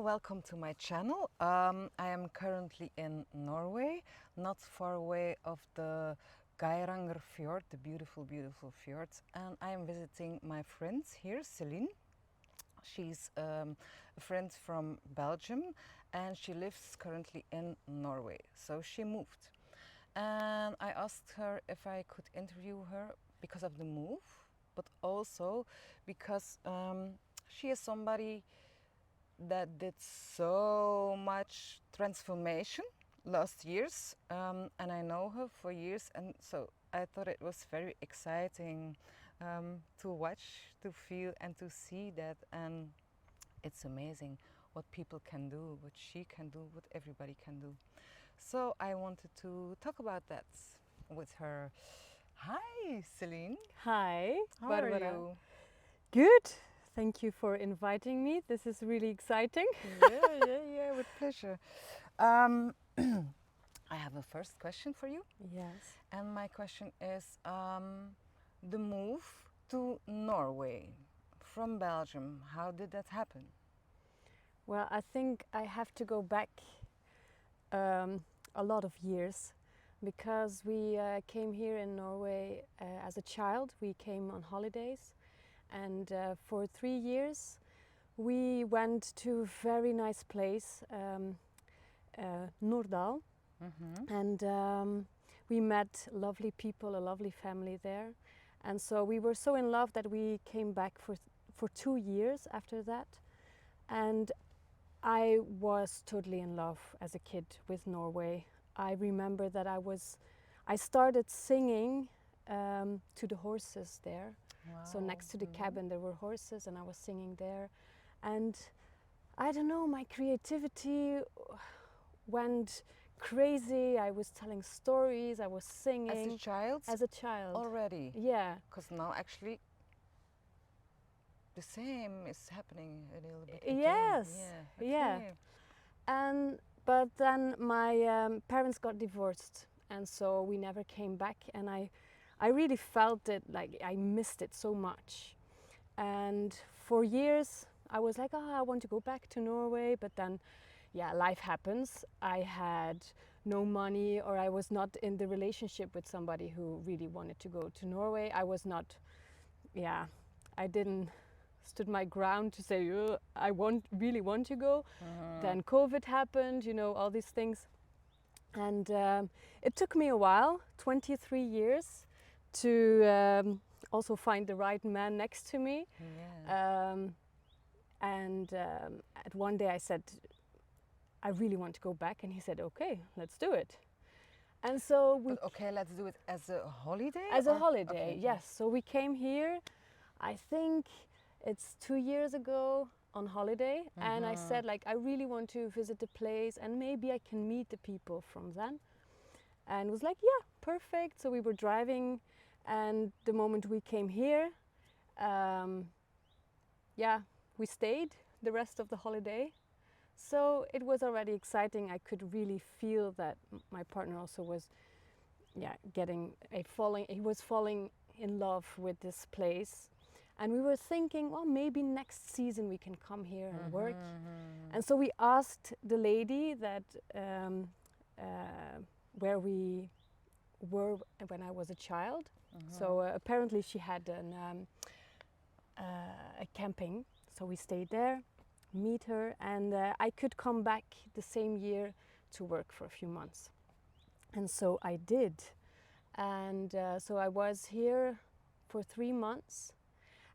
welcome to my channel. I am currently in Norway, not far away of the Geiranger Fjord, the beautiful, beautiful fjords, and I am visiting my friends here, Celien. She's a friend from Belgium and she lives currently in Norway, so she moved. And I asked her if I could interview her because of the move, but also because she is somebody that did so much transformation last years, and I know her for years, and so I thought it was very exciting to watch, to feel and to see that, and it's amazing what people can do, what she can do, what everybody can do. So I wanted to talk about that with her. Hi Celien, Hi, how Barbara. are you? Good. Thank you for inviting me. This is really exciting. Yeah, with pleasure. Um, I have a first question for you, Yes. and my question is the move to Norway from Belgium. How did that happen? Well, I think I have to go back a lot of years because we came here in Norway as a child. We came on holidays, and for 3 years we went to a very nice place, Norddal. And we met lovely people, a lovely family there, and so we were so in love that we came back for 2 years after that. And I was totally in love as a kid with Norway. I remember that I started singing to the horses there. Wow. So next to the cabin there were horses, and I was singing there. And I don't know, my creativity went crazy. I was telling stories, I was singing. As a child? As a child. Already? Yeah. Because now actually the same is happening a little bit. Yes. Yeah. Yeah. Okay. But then my parents got divorced, and so we never came back. And I really felt it, like I missed it so much. And for years I was like, oh, I want to go back to Norway, but then yeah, life happens. I had no money, or I was not in the relationship with somebody who really wanted to go to Norway. I was not, yeah, I didn't stood my ground to say, oh, I really want to go. Then COVID happened, all these things. And it took me a while, 23 years, to also find the right man next to me. Yeah. And at one day I said, I really want to go back, and he said, okay, let's do it. And so we... But okay, let's do it as a holiday? As a holiday, okay. yes. So we came here, I think it's 2 years ago, on holiday. And I said, like, I really want to visit the place, and maybe I can meet the people from then. And was like, yeah, perfect. So we were driving, and the moment we came here, yeah, we stayed the rest of the holiday. So it was already exciting. I could really feel that my partner also was, he was falling in love with this place. And we were thinking, well, maybe next season we can come here and work. And so we asked the lady that where we were when I was a child. So apparently she had a camping. So we stayed there, meet her, and I could come back the same year to work for a few months. And so I did. And so I was here for 3 months.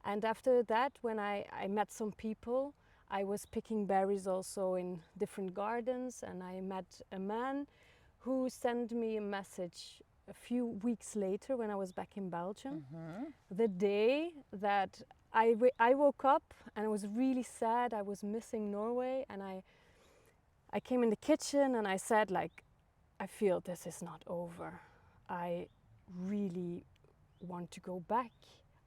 And after that, when I met some people, I was picking berries also in different gardens, and I met a man who sent me a message a few weeks later when I was back in Belgium. The day that I woke up and I was really sad. I was missing Norway, and I came in the kitchen and I said, like, I feel this is not over. I really want to go back.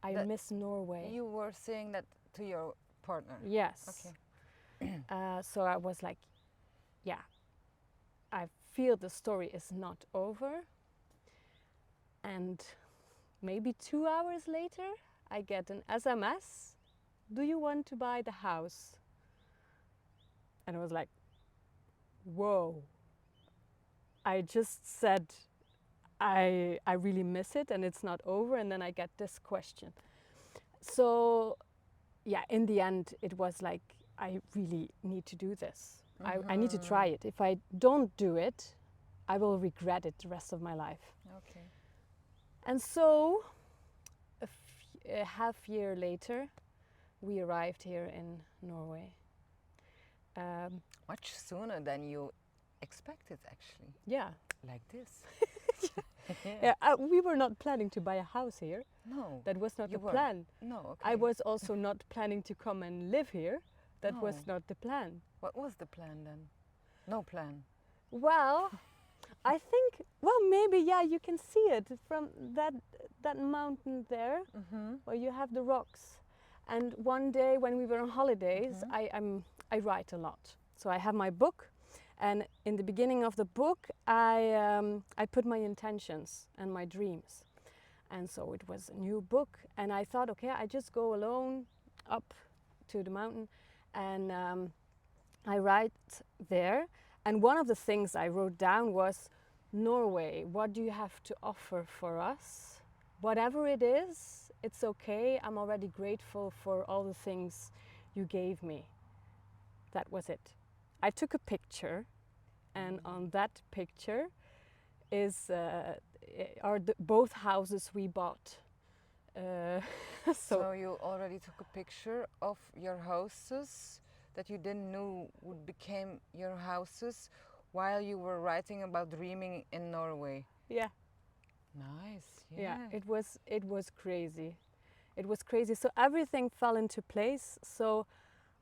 I miss Norway. You were saying that to your partner? Yes. Okay. So I was like, yeah, I feel the story is not over. And maybe 2 hours later, I get an SMS. Do you want to buy the house? And I was like, whoa. I just said, I really miss it and it's not over. And then I get this question. So, yeah, in the end, it was like, I really need to do this. I need to try it. If I don't do it, I will regret it the rest of my life. Okay. And so, a half year later, we arrived here in Norway. Much sooner than you expected, actually. Yeah. Like this. Yeah, we were not planning to buy a house here. No. That was not You the weren't. plan. No, okay. I was also not planning to come and live here. That was No. not the plan. What was the plan then? No plan. Well, I think, well, maybe, yeah, you can see it from that mountain there, where you have the rocks. And one day when we were on holidays, I write a lot. So I have my book, and in the beginning of the book, I put my intentions and my dreams. And so it was a new book, and I thought, okay, I just go alone up to the mountain, and I write there. And one of the things I wrote down was, Norway, what do you have to offer for us? Whatever it is, it's okay. I'm already grateful for all the things you gave me. That was it. I took a picture, and on that picture are both houses we bought. So you already took a picture of your houses that you didn't know would become your houses while you were writing about dreaming in Norway. Yeah. Nice. Yeah. It was crazy. It was crazy. So everything fell into place. So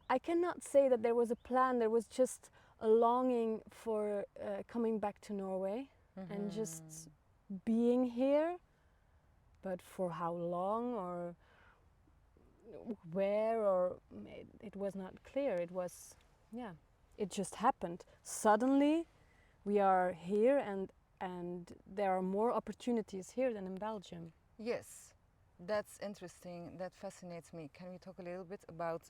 I cannot say that there was a plan. There was just a longing for coming back to Norway and just being here. But for how long or where, or it was not clear. It was, yeah, it just happened. Suddenly we are here, and there are more opportunities here than in Belgium. Yes, that's interesting. That fascinates me. Can we talk a little bit about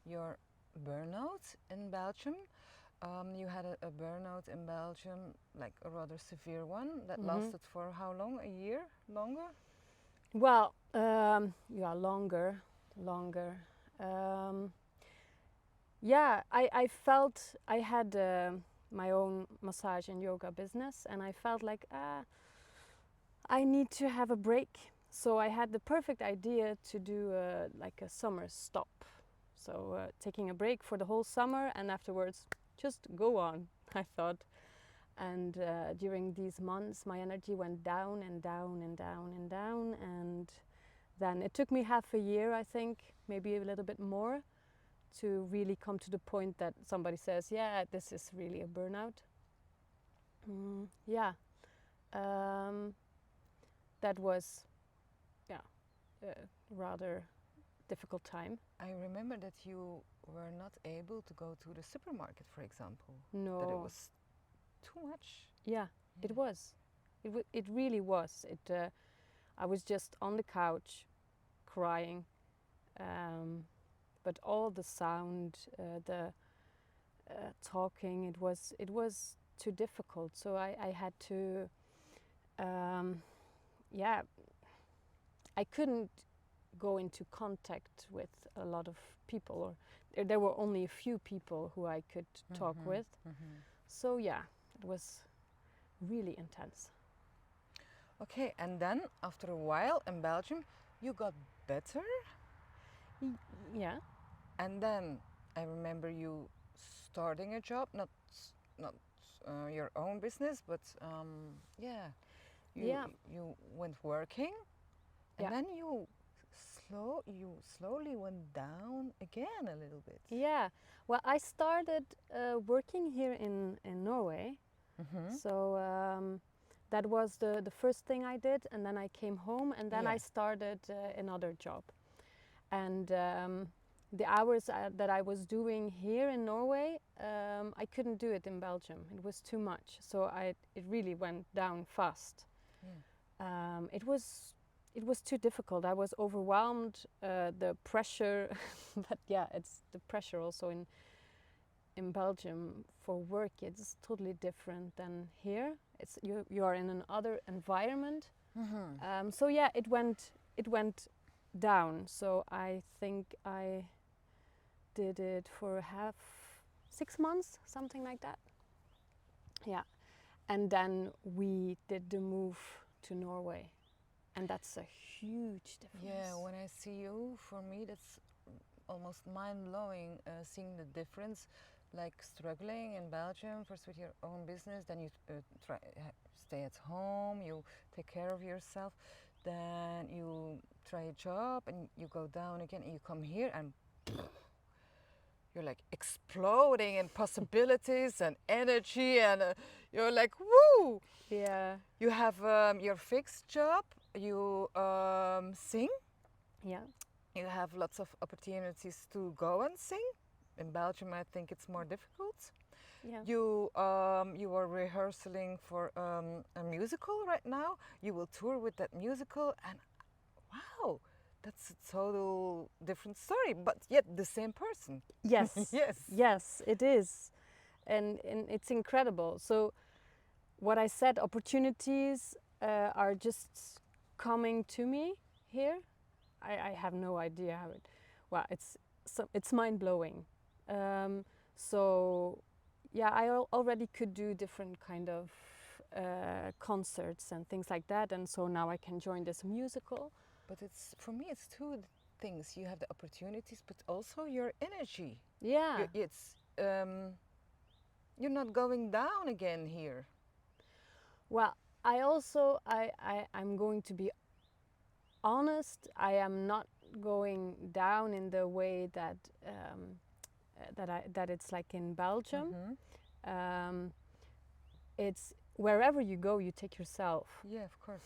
your burnout in Belgium? You had a burnout in Belgium, like a rather severe one that lasted for how long? A year? Longer? Well, yeah, longer. Yeah, I felt I had my own massage and yoga business, and I felt like I need to have a break. So I had the perfect idea to do like a summer stop. So taking a break for the whole summer, and afterwards just go on, I thought. And during these months, my energy went down and down and down and down. And then it took me half a year, I think, maybe a little bit more, to really come to the point that somebody says, yeah, this is really a burnout. Yeah. That was, yeah, a rather difficult time. I remember that you were not able to go to the supermarket, for example. No. That it was too much. Yeah, it was. It really was. I was just on the couch, crying, but all the sound, the talking, it was too difficult. So I had to, yeah, I couldn't go into contact with a lot of people, or there were only a few people who I could talk with. So yeah, it was really intense. Okay, and then after a while in Belgium, you got better. Yeah. And then I remember you starting a job, not your own business, but yeah, you went working, and then you slowly went down again a little bit. Yeah. Well, I started working here in Norway. So that was the first thing I did, and then I came home, and then I started another job. And the hours that I was doing here in Norway, I couldn't do it in Belgium. It was too much. So it really went down fast. It was too difficult. I was overwhelmed. The pressure, but yeah, it's the pressure also in Belgium for work, it's totally different than here. It's you are in another environment. So yeah, it went down. So I think I did it for 6 months, something like that. Yeah, and then we did the move to Norway, and that's a huge difference. Yeah, when I see you, for me, that's almost mind-blowing, seeing the difference, like struggling in Belgium first with your own business, then you stay at home, you take care of yourself, then you try a job and you go down again and you come here and you're like exploding in possibilities and energy and you're like woo. Yeah. You have your fixed job, you sing. Yeah. You have lots of opportunities to go and sing. In Belgium, I think it's more difficult. Yeah. You are rehearsing for a musical right now. You will tour with that musical, and wow, that's a total different story, but yet the same person. Yes. Yes. Yes, it is, and it's incredible. So, what I said, opportunities are just coming to me here. I have no idea how it. Well, it's mind blowing. So, yeah, I already could do different kind of concerts and things like that, and so now I can join this musical. But it's for me, it's two things. You have the opportunities, but also your energy. Yeah. You're not going down again here. Well, I'm going to be honest. I am not going down in the way that that it's like in Belgium. It's wherever you go, you take yourself. Yeah, of course.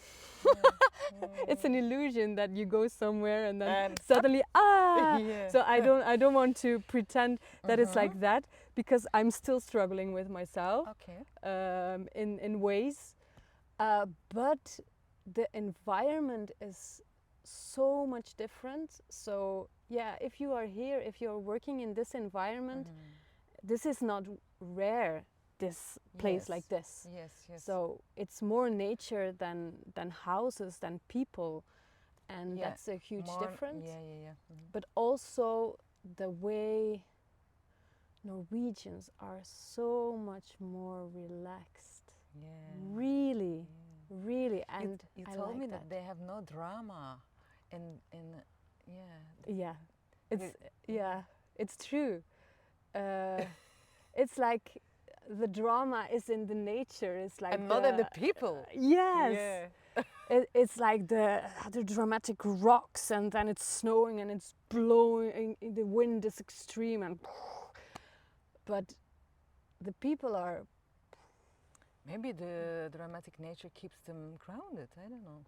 It's an illusion that you go somewhere and then And suddenly Yeah. So I don't want to pretend that it's like that, because I'm still struggling with myself. Okay. In ways, but the environment is so much different. So yeah, if you are here, if you're working in this environment, this is not rare. This place like this. Yes, yes. So it's more nature than houses, than people, and that's a huge difference. Yeah, yeah, yeah. But also the way Norwegians are so much more relaxed. Yeah. Really, really, and you I told like me that they have no drama in yeah. Yeah, it's true. It's like the drama is in the nature. It's like And not in the people. Yes. Yeah. It's like the dramatic rocks, and then it's snowing and it's blowing. The wind is extreme, and but the people are. Maybe the dramatic nature keeps them grounded. I don't know.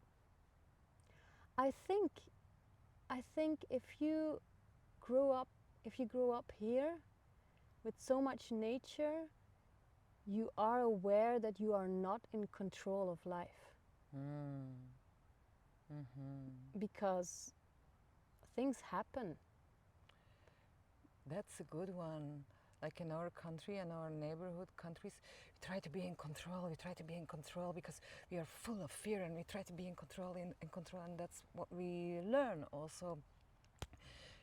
I think if you grow up here with so much nature, you are aware that you are not in control of life. Because things happen. That's a good one. Like in our country and our neighborhood countries, we try to be in control. We try to be in control because we are full of fear, and we try to be in control, and that's what we learn also.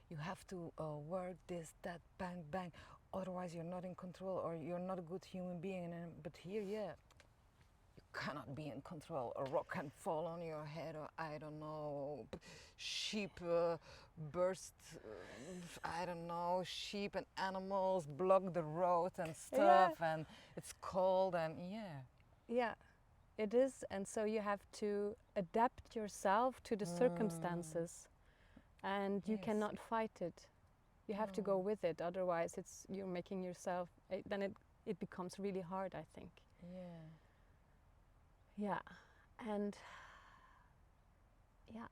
You have to work this, that, bang, bang. Otherwise, you're not in control, or you're not a good human being. But here, yeah, you cannot be in control. A rock can fall on your head, or I don't know, sheep burst. I don't know, sheep and animals block the road and stuff, and it's cold, and yeah. Yeah, it is, and so you have to adapt yourself to the circumstances, and you cannot fight it. You have to go with it, otherwise you're making yourself, then it becomes really hard, I think. Yeah. Yeah, and yeah,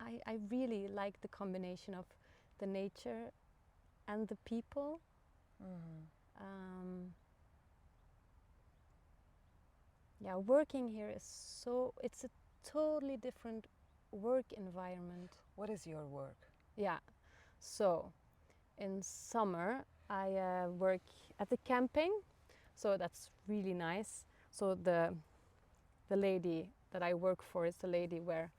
I really like the combination of the nature and the people. Yeah, working here it's a totally different work environment. What is your work? Yeah, so in summer I work at the camping, so that's really nice. So the lady that I work for is the lady where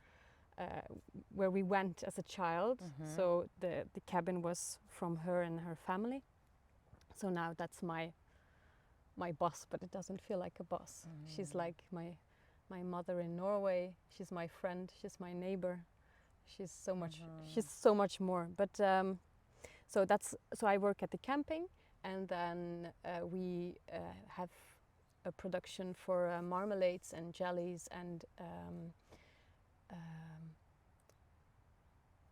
we went as a child. So the cabin was from her and her family. So now that's my boss, but it doesn't feel like a boss. She's like my mother in Norway. She's my friend. She's my neighbor. She's so much. She's so much more. But so I work at the camping, and then we have a production for marmalades and jellies and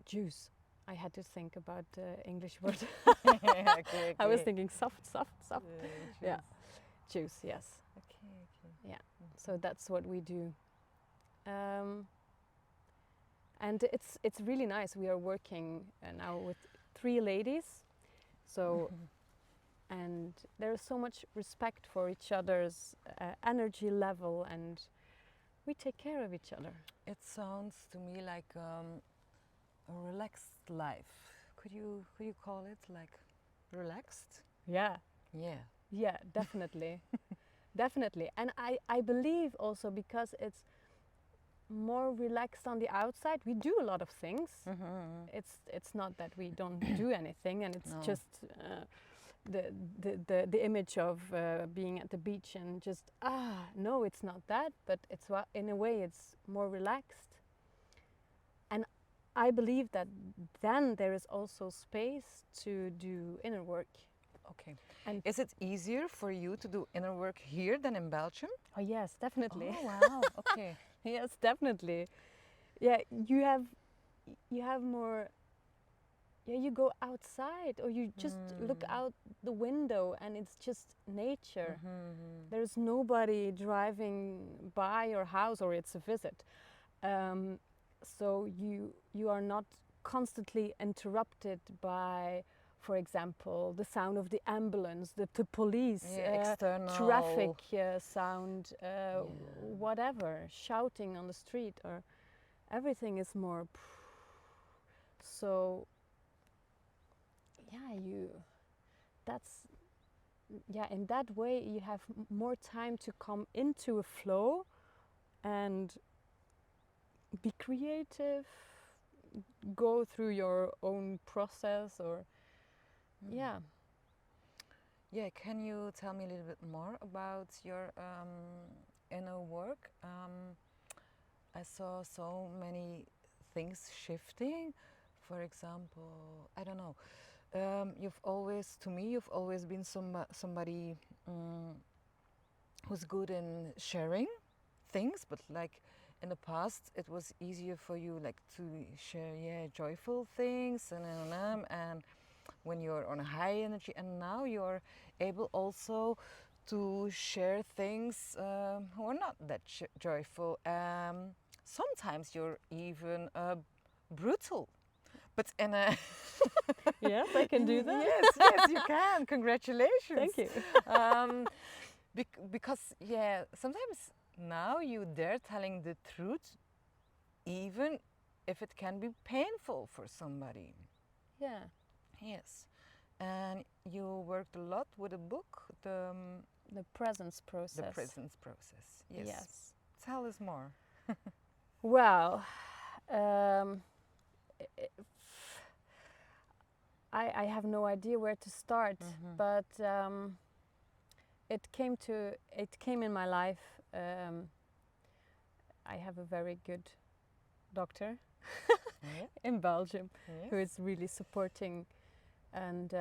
juice. I had to think about the English word. Okay, I was okay. thinking soft. Yeah, juice. Yes. Okay. Yeah. So that's what we do. And it's really nice. We are working now with 3 ladies, so and there's so much respect for each other's energy level, and we take care of each other. It sounds to me like a relaxed life. Could you call it like relaxed? Yeah, Yeah. definitely. Definitely. And I believe also because it's more relaxed on the outside, we do a lot of things. It's not that we don't do anything, and it's No. just the image of being at the beach and just no, it's not that, but it's in a way it's more relaxed. And I believe that then there is also space to do inner work. Okay. And Is it easier for you to do inner work here than in Belgium? oh yes, definitely. Oh wow. Okay. Yes, definitely. Yeah, you have more. Yeah, you go outside or you just look out the window and it's just nature. There's nobody driving by your house, or it's a visit. So you are not constantly interrupted by, for example, the sound of the ambulance, the police, External traffic sound, whatever, shouting on the street, or everything is more. So in that way you have more time to come into a flow and be creative, go through your own process, or Yeah, can you tell me a little bit more about your inner work? I saw so many things shifting. For example, I don't know. You've always been somebody who's good in sharing things, but like in the past, it was easier for you like to share joyful things and when you're on a high energy, and now you're able also to share things who are not that joyful. Sometimes you're even brutal, but in a yes, I can do that. yes, you can. Congratulations. Thank you. Because sometimes now you dare telling the truth, even if it can be painful for somebody. Yeah. Yes, and you worked a lot with a book, the presence process. The presence process. Yes. Yes. Tell us more. Well, I have no idea where to start, but it came in my life. I have a very good doctor in Belgium who is really supporting, and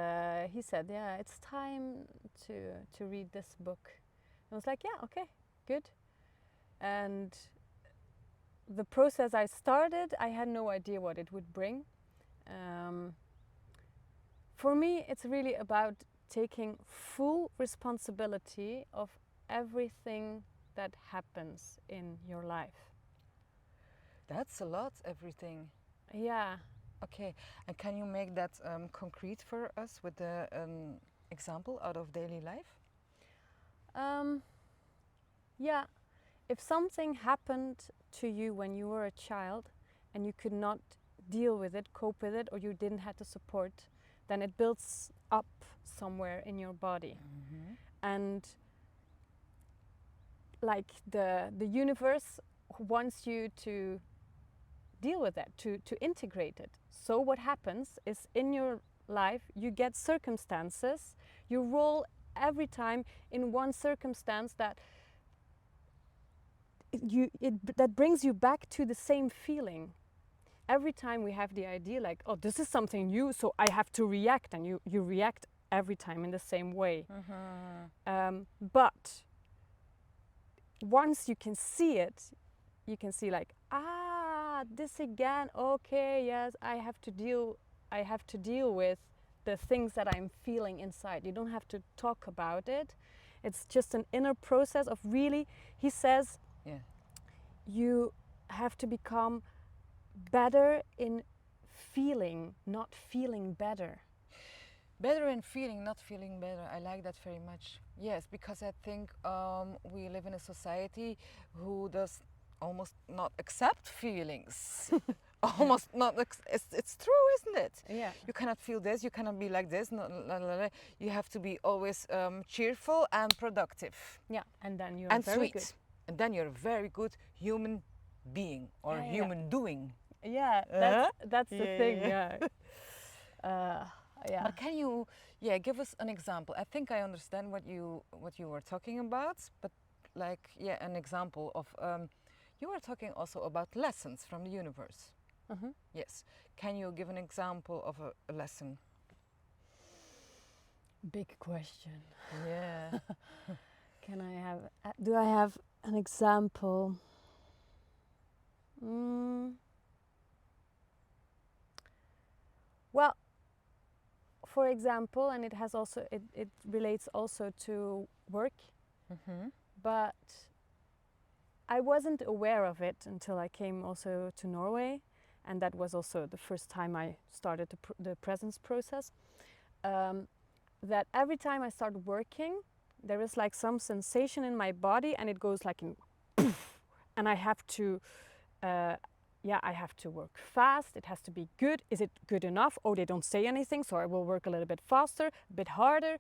he said, "Yeah, it's time to read this book." I was like, "Yeah, okay, good." And the process I started, I had no idea what it would bring. For me, it's really about taking full responsibility of everything that happens in your life. That's a lot, everything. Yeah. Okay, and can you make that concrete for us with an example out of daily life? Yeah. If something happened to you when you were a child and you could not deal with it, cope with it, or you didn't have the support, then it builds up somewhere in your body. And like the universe wants you to deal with that, to integrate it. So what happens is in your life you get circumstances, you roll every time in one circumstance that that brings you back to the same feeling. Every time we have the idea like, oh, this is something new, so I have to react, and you react every time in the same way. But once you can see it, you can see like, this again, okay, yes, I have to deal with the things that I'm feeling inside. You don't have to talk about it. It's just an inner process of really, he says, you have to become better in feeling, not feeling better. Better in feeling, not feeling better. I like that very much. Yes, because I think we live in a society who does almost not accept feelings. Almost not. It's true, isn't it? Yeah. You cannot feel this. You cannot be like this. You have to be always cheerful and productive. Yeah, and then you're and very sweet. good. And then you're a very good human being or human doing. Yeah, that's the thing. Yeah. Yeah. But can you, give us an example? I think I understand what you were talking about, but like, an example of. You were talking also about lessons from the universe. Yes. Can you give an example of a lesson? Big question. Yeah. Can I have? Do I have an example? Well, for example, and it has also it relates also to work, but I wasn't aware of it until I came also to Norway, and that was also the first time I started the presence process. That every time I start working, there is like some sensation in my body, and it goes like in poof, and I have to. I have to work fast. It has to be good. Is it good enough? Oh, they don't say anything, so I will work a little bit faster, a bit harder.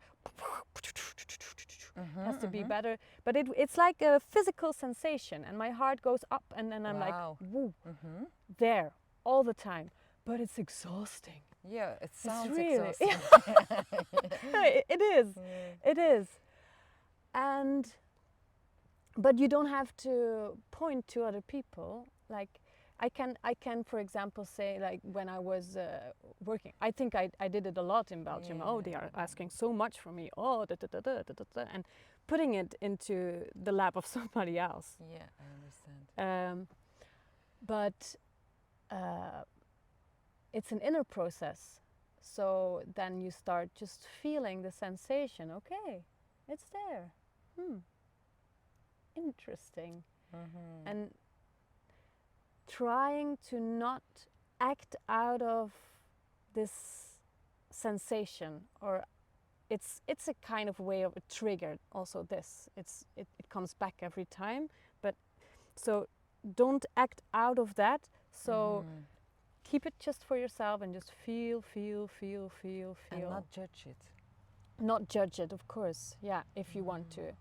It has to be better. But it's like a physical sensation, and my heart goes up, and then I'm like, woo, there, all the time. But it's exhausting. Yeah, it sounds really exhausting. It is. Yeah. It is. But you don't have to point to other people. Like, I can, for example, say, like, when I was working, I think I did it a lot in Belgium. Oh, they are asking so much from me. Oh, and putting it into the lap of somebody else. Yeah, I understand. But it's an inner process. So then you start just feeling the sensation. Okay, it's there. Interesting. And trying to not act out of this sensation, or it's a kind of way of a trigger. Also, it comes back every time. But so don't act out of that. So keep it just for yourself and just feel. And not judge it. Not judge it, of course. Yeah, if you want to.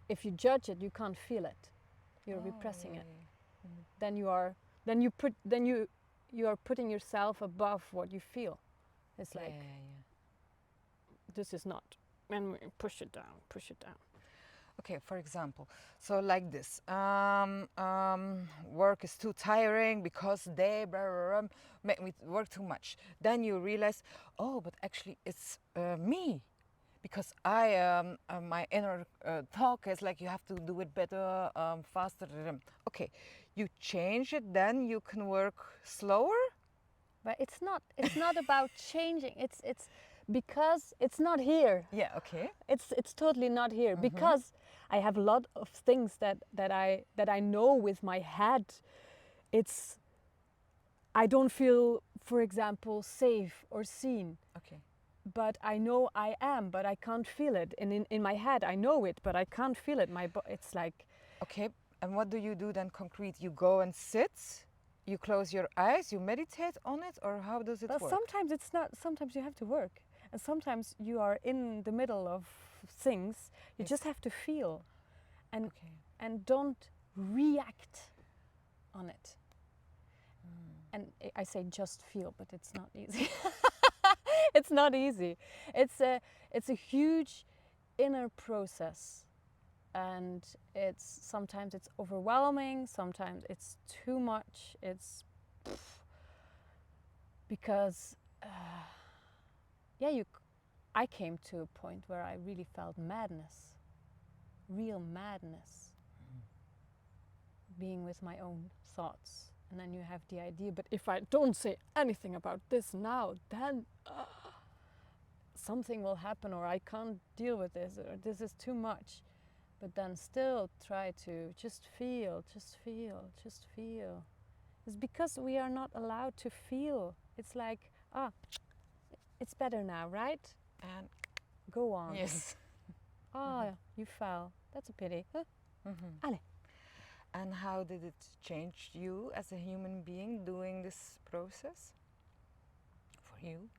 If you judge it, you can't feel it. You're repressing it. Then you are putting yourself above what you feel. It's like this is not, and push it down. Okay, for example, so like this, work is too tiring because they make me work too much. Then you realize, oh, but actually it's me. Because my inner talk is like, you have to do it better, faster. Okay, you change it, then you can work slower. But it's not about changing. It's because it's not here. Yeah. Okay. It's totally not here because I have a lot of things that I know with my head. I don't feel, for example, safe or seen. Okay. But I know I am, but I can't feel it. And in my head, I know it, but I can't feel it. It's like... Okay, and what do you do then concrete? You go and sit? you close your eyes, you meditate on it, or how does it But work? sometimes it's not. Sometimes you have to work, and sometimes you are in the middle of things. You Yes. just have to feel, and Okay. and don't react on it. And I say just feel, but it's not easy. It's not easy. It's a huge inner process, and sometimes it's overwhelming. Sometimes it's too much. It's because I came to a point where I really felt madness, real madness, being with my own thoughts. And then you have the idea, but if I don't say anything about this now, then something will happen, or I can't deal with this, or this is too much. But then still try to just feel, just feel, just feel. It's because we are not allowed to feel. It's like, it's better now, right? And Go on. yes. You fell. That's a pity. Huh? Allez. And how did it change you as a human being doing this process? For you?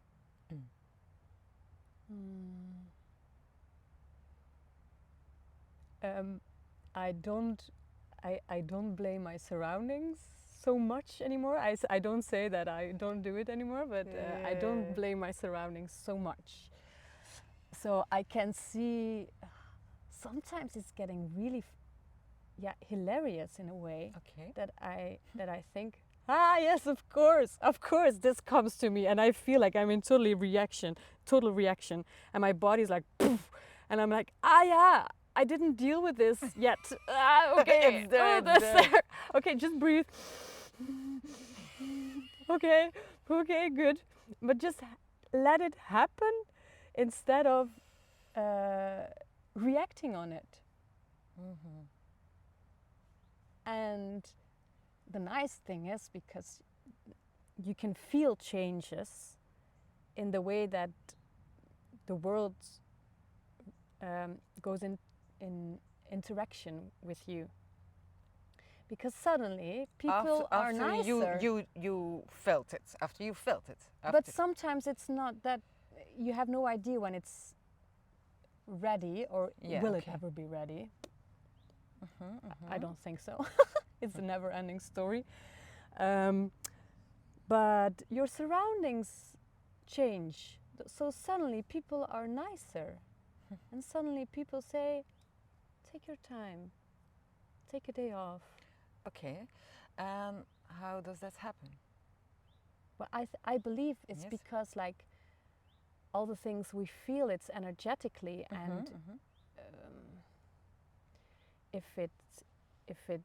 I don't blame my surroundings so much anymore. I don't say that I don't do it anymore, but I don't blame my surroundings so much. So I can see sometimes it's getting really hilarious in a way. Okay. That I think, yes, of course this comes to me, and I feel like I'm in total reaction, and my body's like poof, and I'm like, yeah, I didn't deal with this yet. Okay, It's there. Okay, just breathe. Okay, good, but just let it happen instead of reacting on it. And the nice thing is, because you can feel changes in the way that the world goes in interaction with you. Because suddenly people are nicer. You felt it. After you felt it. But sometimes it's not that, you have no idea when it's ready, or will it ever be ready? I don't think so. It's a never-ending story. But your surroundings change. So suddenly people are nicer. And suddenly people say, take your time. Take a day off. Okay. How does that happen? Well, I believe it's because, like, all the things we feel, it's energetically, and if it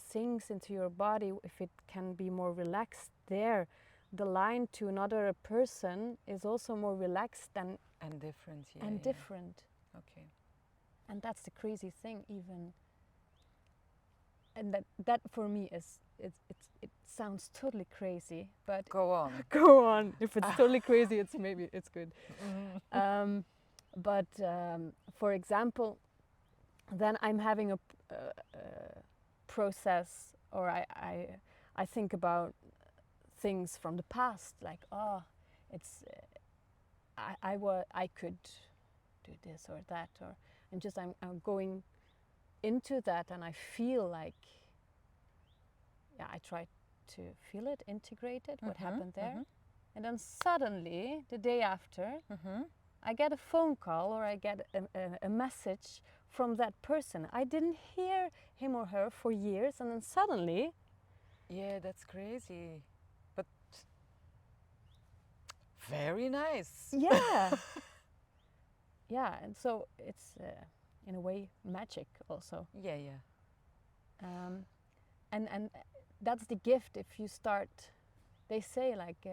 sinks into your body, if it can be more relaxed there, the line to another person is also more relaxed and different. Different. Okay. And that's the crazy thing, even. And that for me is it sounds totally crazy, but go on. Go on. If it's totally crazy, it's good. But for example, then I'm having a process, or I think about things from the past, like, it's I could do this or that, and just I'm going into that, and I feel like, I try to feel it, integrate it, what happened there, and then suddenly the day after, I get a phone call, or I get a message from that person. I didn't hear him or her for years, and then suddenly, that's crazy, but very nice. Yeah. And so it's in a way magic also. And that's the gift. If you start, they say, like,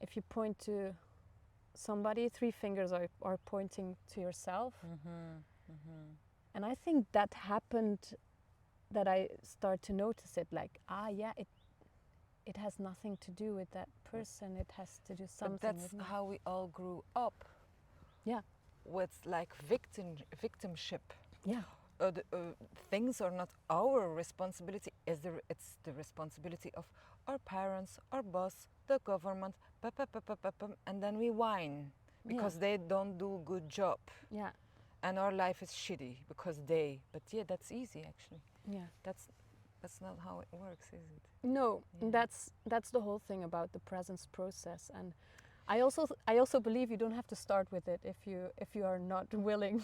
if you point to somebody, 3 fingers are pointing to yourself. And I think that happened, that I start to notice it, like, it has nothing to do with that person, it has to do something but that's with me. how we all grew up. Yeah. With, like, victimship. Yeah. things are not our responsibility. It's the responsibility of our parents, our boss, the government, and then we whine because they don't do a good job. Yeah. And our life is shitty because they. But yeah, that's easy actually. Yeah. That's not how it works, is it? No, Yeah. that's the whole thing about the presence process. And I also believe you don't have to start with it if you are not willing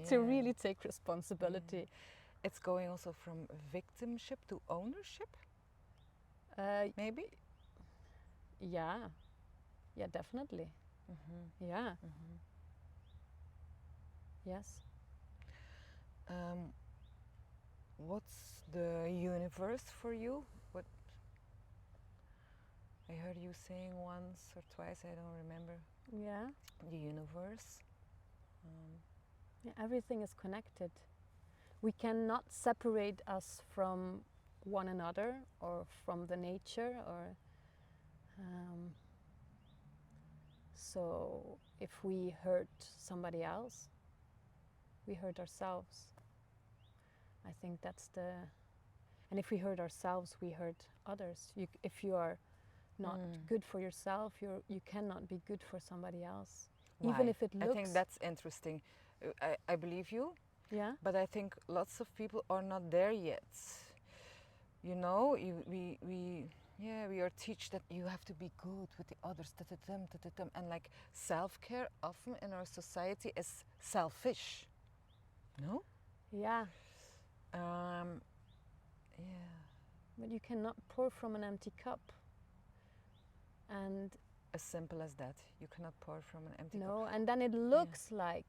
to really take responsibility. Yeah. It's going also from victimship to ownership, maybe. Yeah, yeah, definitely. Yeah. Yes. What's the universe for you? What I heard you saying once or twice, I don't remember. Yeah. The universe. Yeah, everything is connected. We cannot separate us from one another or from the nature or so if we hurt somebody else, we hurt ourselves. I think that's and if we hurt ourselves, we hurt others. If you are not good for yourself, you cannot be good for somebody else. Why? Even if it looks... I think that's interesting. I believe you. Yeah. But I think lots of people are not there yet. You know, we are taught that you have to be good with the others, and like self-care often in our society is selfish. No? Yeah. Yeah. But you cannot pour from an empty cup. And as simple as that. You cannot pour from an empty cup. No, and then it looks like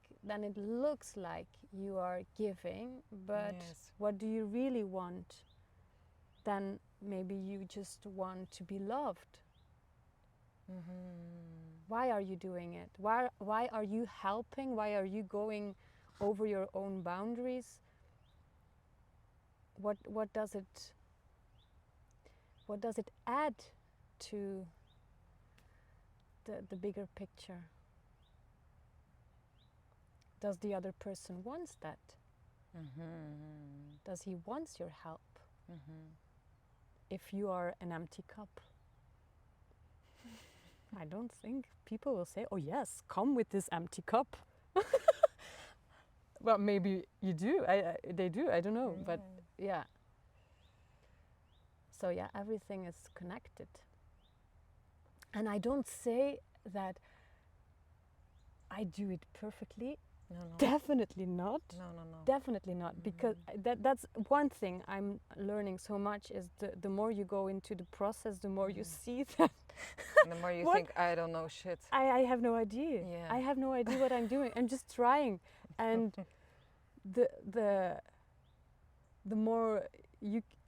you are giving, but what do you really want? Then maybe you just want to be loved. Why are you doing it? Why are you helping? Why are you going over your own boundaries? What does it add to the bigger picture? Does the other person want that? Does he want your help? If you are an empty cup, I don't think people will say, "Oh yes, come with this empty cup." Well, maybe you do. They do. I don't know, but yeah. So yeah, everything is connected. And I don't say that I do it perfectly. No. Definitely not. No. Definitely not. Because that's one thing I'm learning so much is the more you go into the process, the more you see that. And the more you think, I don't know shit. I have no idea. Yeah. I have no idea what I'm doing. I'm just trying. And the more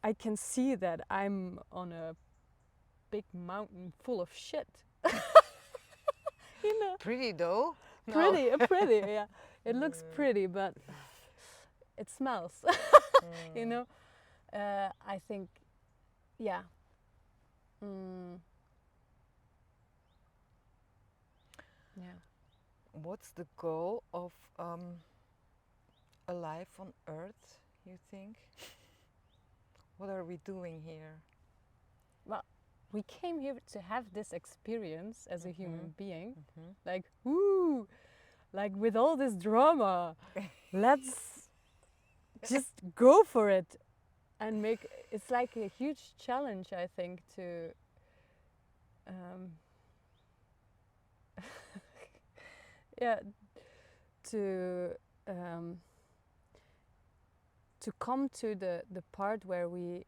I can see that I'm on a big mountain full of shit. You know. Pretty though. Pretty, yeah. It looks pretty, but it smells. You know. I think, yeah. Yeah. What's the goal of a life on Earth, you think? What are we doing here? Well, we came here to have this experience as a human being. Like, woo! Like, with all this drama, let's just go for it and make... It's like a huge challenge, I think, to... yeah, to come to the part where we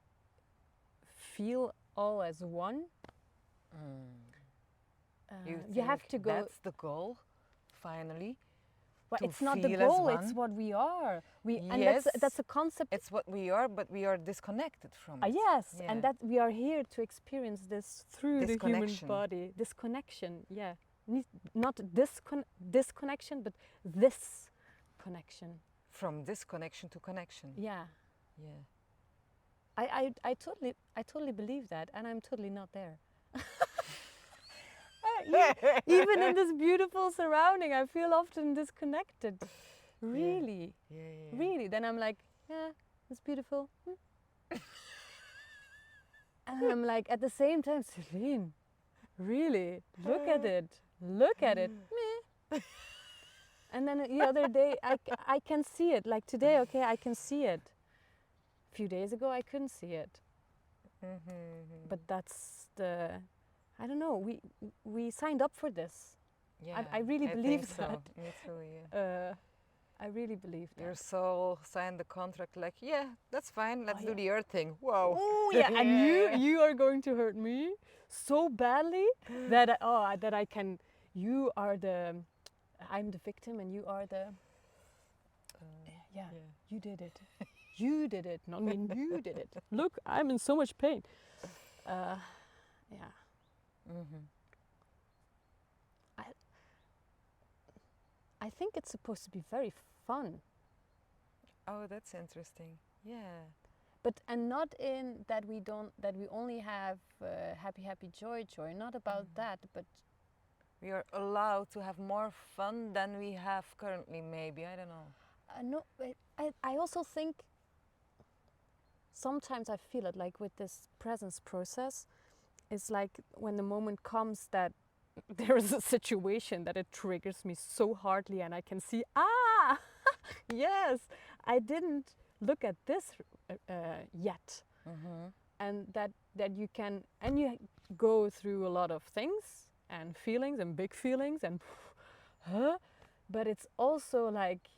feel all as one. You have to go... That's the goal, finally. Well, it's not the goal, it's what we are. And that's a concept. It's what we are, but we are disconnected from it. Yes, and that we are here to experience this through this the human body. This connection, yeah. Not disconnection, but this connection. From disconnection to connection. Yeah. Yeah. I totally believe that, and I'm totally not there. Even in this beautiful surrounding, I feel often disconnected. Really? Yeah. Really? Then I'm like, yeah, it's beautiful. And I'm like, at the same time, Celine, really? Look at it. Look at it. Meh. And then the other day, I can see it. Like today, okay, I can see it. A few days ago, I couldn't see it. But that's I don't know, we signed up for this. Yeah, I really believe think that. So. Me too, yeah. I really believe that. Your soul signed the contract like, yeah, that's fine, let's do yeah. the earth thing. Whoa. Oh yeah, and you are going to hurt me so badly that I can. You are I'm the victim, and you are the. Yeah, you did it. You did it, not me. You did it. Look, I'm in so much pain. Yeah. I think it's supposed to be very fun. Oh, that's interesting. Yeah. And not in that we only have happy joy, not about that, but we are allowed to have more fun than we have currently, maybe, I don't know. no, I also think sometimes I feel it like with this presence process, it's like when the moment comes that there is a situation that it triggers me so hardly, and I can see, yes, I didn't look at this yet. And that you can, and you go through a lot of things and feelings and big feelings and but it's also like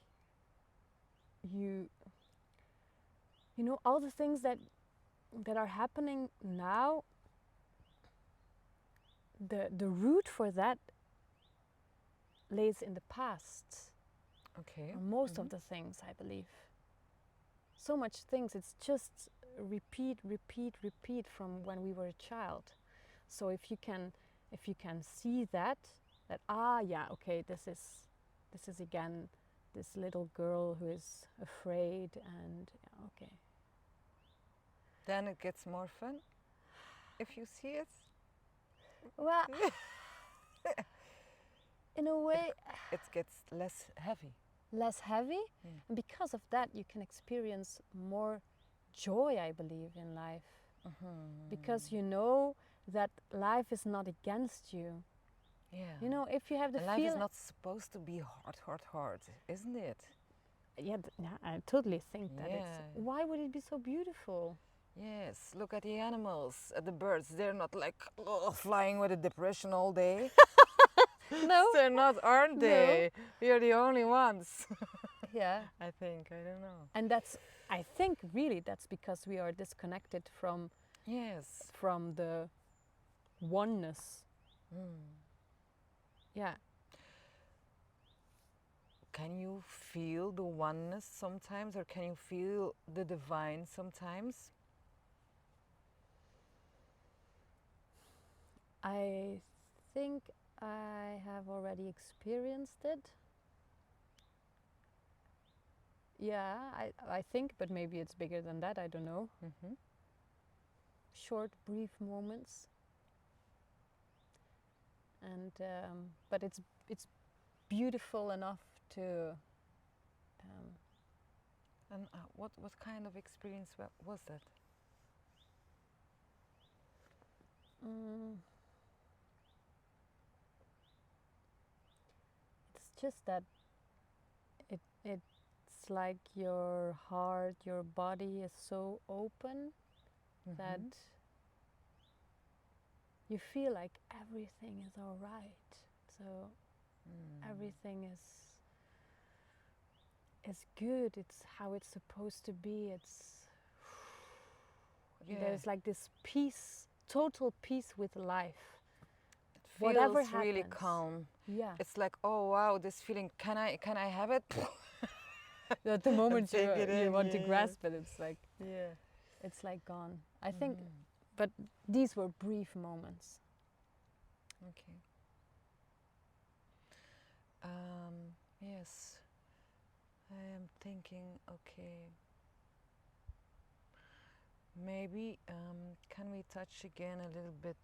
you know all the things that are happening now, the root for that lays in the past. Okay. Most of the things, I believe. So much things, it's just repeat from when we were a child. So if you can see that yeah, okay, this is again this little girl who is afraid, and yeah, okay. Then it gets more fun if you see it. Well, in a way, it gets less heavy. And because of that you can experience more joy, I believe, in life. Because you know that life is not against you. Yeah. You know, if you have the life feeling, is not supposed to be hard, isn't it? Yeah, I totally think that. Why would it be so beautiful? Yes, look at the animals, at the birds. They're not like flying with a depression all day. No, they're not, aren't they? No. We are the only ones. Yeah, I think, I don't know. and I think really that's because we are disconnected from the oneness. Yeah. Can you feel the oneness sometimes, or can you feel the divine sometimes? I think I have already experienced it. Yeah, I think, but maybe it's bigger than that, I don't know. Short, brief moments. And but it's beautiful enough to. And what kind of experience was that? It's just that it's like your heart, your body is so open that you feel like everything is all right. So everything is good. It's how it's supposed to be. There's like this peace, total peace with life. Whatever Feels happens, really calm. Yeah. It's like, oh wow, this feeling. Can I have it? At the moment Take it you in, want to grasp it, it's like yeah. it's like gone. I think, but these were brief moments. Okay. Yes, I am thinking. Okay. Maybe can we touch again a little bit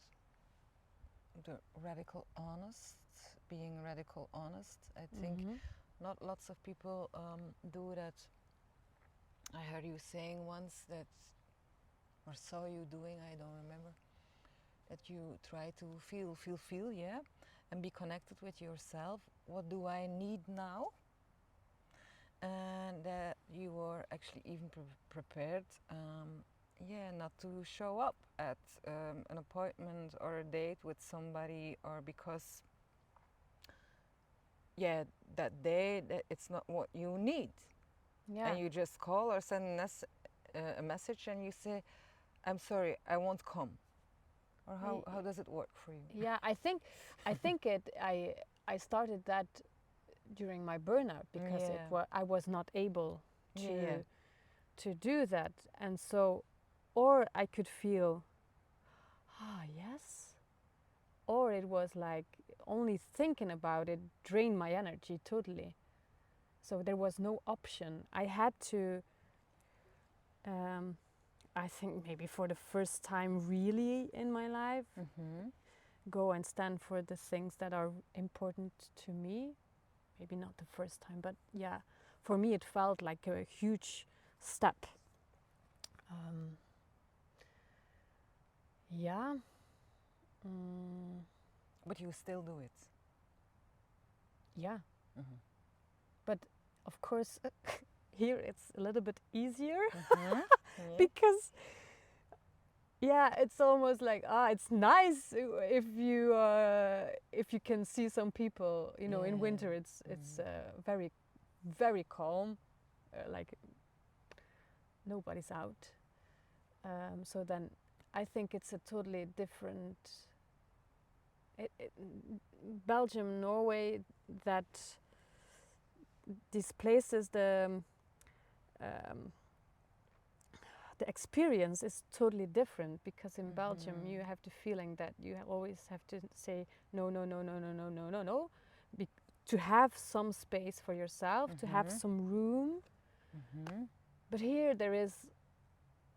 the radical honest, being radical honest? I think Not lots of people do that. I heard you saying once that, or saw you doing, I don't remember, that you try to feel, yeah, and be connected with yourself. What do I need now? And that you were actually even prepared, yeah, not to show up at an appointment or a date with somebody, or because, yeah, that day that it's not what you need. Yeah. And you just call or send a message and you say, I'm sorry, I won't come. Or how does it work for you? Yeah, I think I started that during my burnout because I was not able to do that, and so, or I could feel, yes, or it was like only thinking about it drained my energy totally. So there was no option. I had to. I think maybe for the first time really in my life, go and stand for the things that are important to me. Maybe not the first time, but yeah, for me it felt like a huge step. Yeah. But you still do it. Yeah. But of course, here it's a little bit easier because, yeah, it's almost like it's nice if you can see some people. You know, in winter it's very, very calm, like nobody's out. So then I think it's a totally different. Belgium, Norway, that these places, the experience is totally different, because in Belgium you have the feeling that you always have to say no, no, no, no, no, no, no, no, no, to have some space for yourself, to have some room. But here there is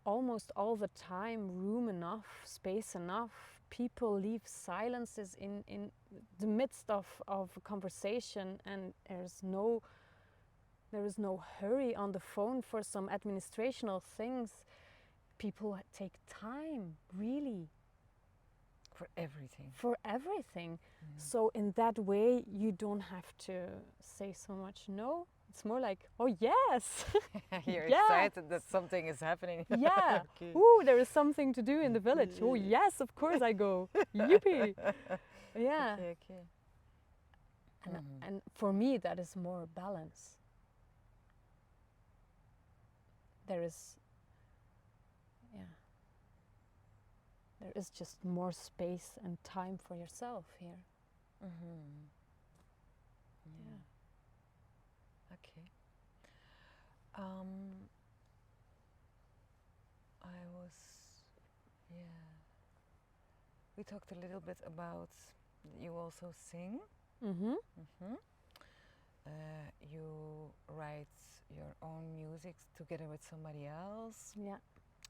almost all the time room enough, space enough. People leave silences in the midst of a conversation, and there is no hurry on the phone for some administrational things. People take time, really. For everything. For everything. So in that way, you don't have to say so much no. It's more like, oh yes. You're excited that something is happening. Yeah. Okay. Ooh, there is something to do in the village. Oh yes, of course I go. Yippee. Yeah. Okay. And for me, that is more balance. There is just more space and time for yourself here. Yeah. Okay. We talked a little bit about, you also sing. You write your own music together with somebody else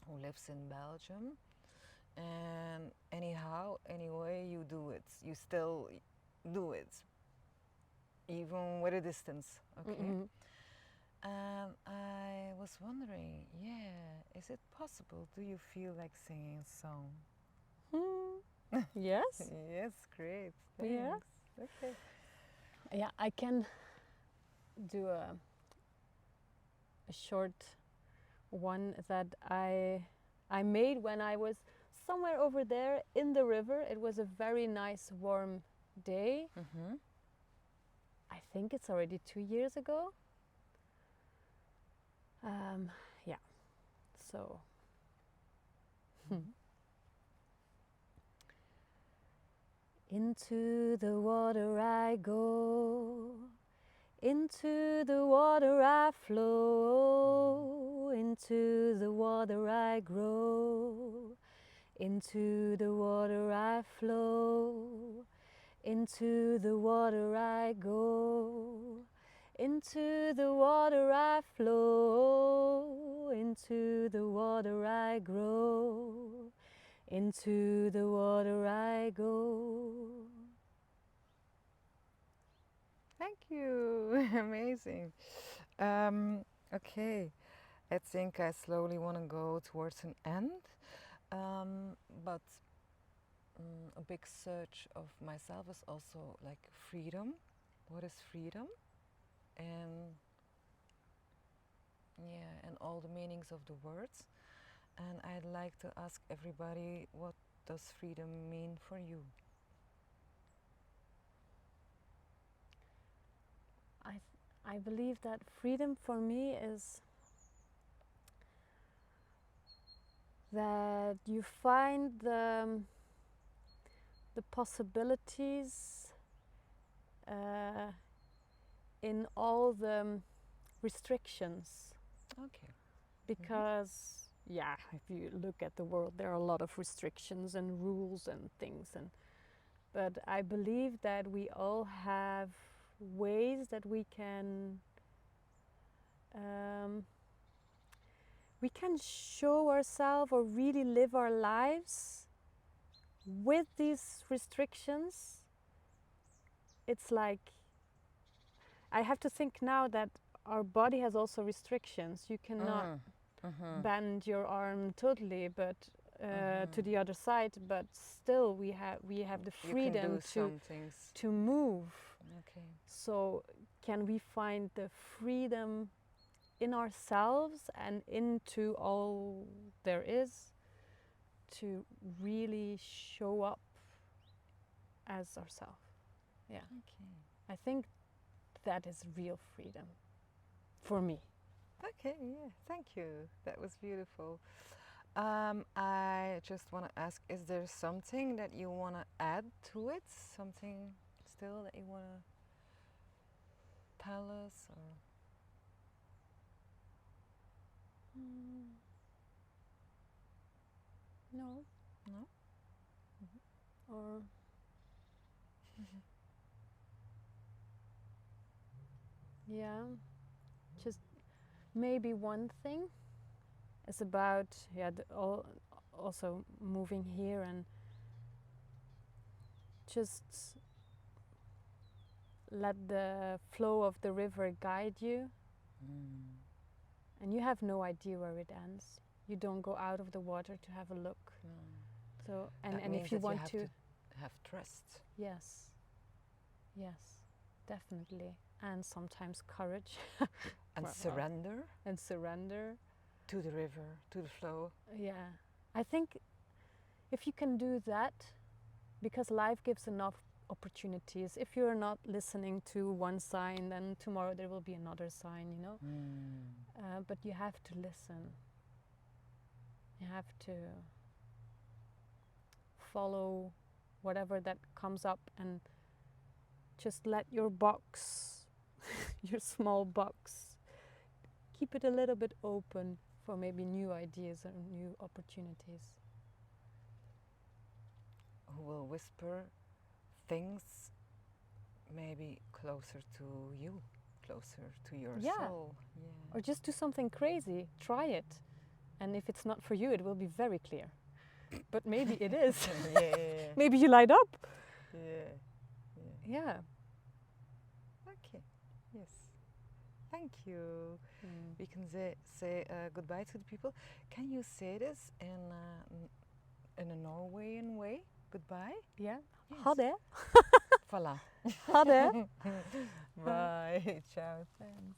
who lives in Belgium. And anyway, you do it. You still do it, even with a distance. Okay. And I was wondering, is it possible? Do you feel like singing a song? Yes. Yes, great. Thanks. Yeah. Okay. Yeah, I can do a short one that I made when I was somewhere over there in the river. It was a very nice warm day. I think it's already 2 years ago. Yeah. So. Into the water I go, into the water I flow, into the water I grow, into the water I flow, into the water I go, into the water I flow, into the water I grow, into the water I go. Thank you. you. Amazing. Okay, I think I slowly want to go towards an end, but a big search of myself is also like freedom. What is freedom? And yeah, and all the meanings of the words. And I'd like to ask everybody, what does freedom mean for you? I believe that freedom for me is that you find the possibilities in all the restrictions. Okay. Because yeah, if you look at the world, there are a lot of restrictions and rules and things, but I believe that we all have ways that we can show ourselves or really live our lives with these restrictions. It's like, I have to think now that our body has also restrictions. You cannot bend your arm totally, but to the other side. But still, we have the freedom to move. Okay. So, can we find the freedom in ourselves and into all there is to really show up as ourselves? Yeah. Okay. I think that is real freedom for me. Okay, yeah, thank you. That was beautiful. I just want to ask, is there something that you want to add to it? Something still that you want to tell us? Or? No. No? Or yeah, just maybe one thing is about also moving here and just let the flow of the river guide you. And you have no idea where it ends. You don't go out of the water to have a look. So and if you want to have trust. Yes, definitely, and sometimes courage And surrender. And surrender to the river, to the flow. Yeah, I think if you can do that, because life gives enough opportunities. If you're not listening to one sign, then tomorrow there will be another sign, you know. But you have to listen. You have to follow whatever that comes up and just let your box, your small box, keep it a little bit open for maybe new ideas and new opportunities. Who will whisper things maybe closer to you, closer to your soul. Yeah. Or just do something crazy, try it. And if it's not for you, it will be very clear. But maybe it is. Yeah. Maybe you light up. Yeah. Okay. Yes. Thank you. We can say goodbye to the people. Can you say this in a Norwegian way? Goodbye? Yeah. Yes. Ha det. Voilà. Ha det. Bye. Ciao. Thanks.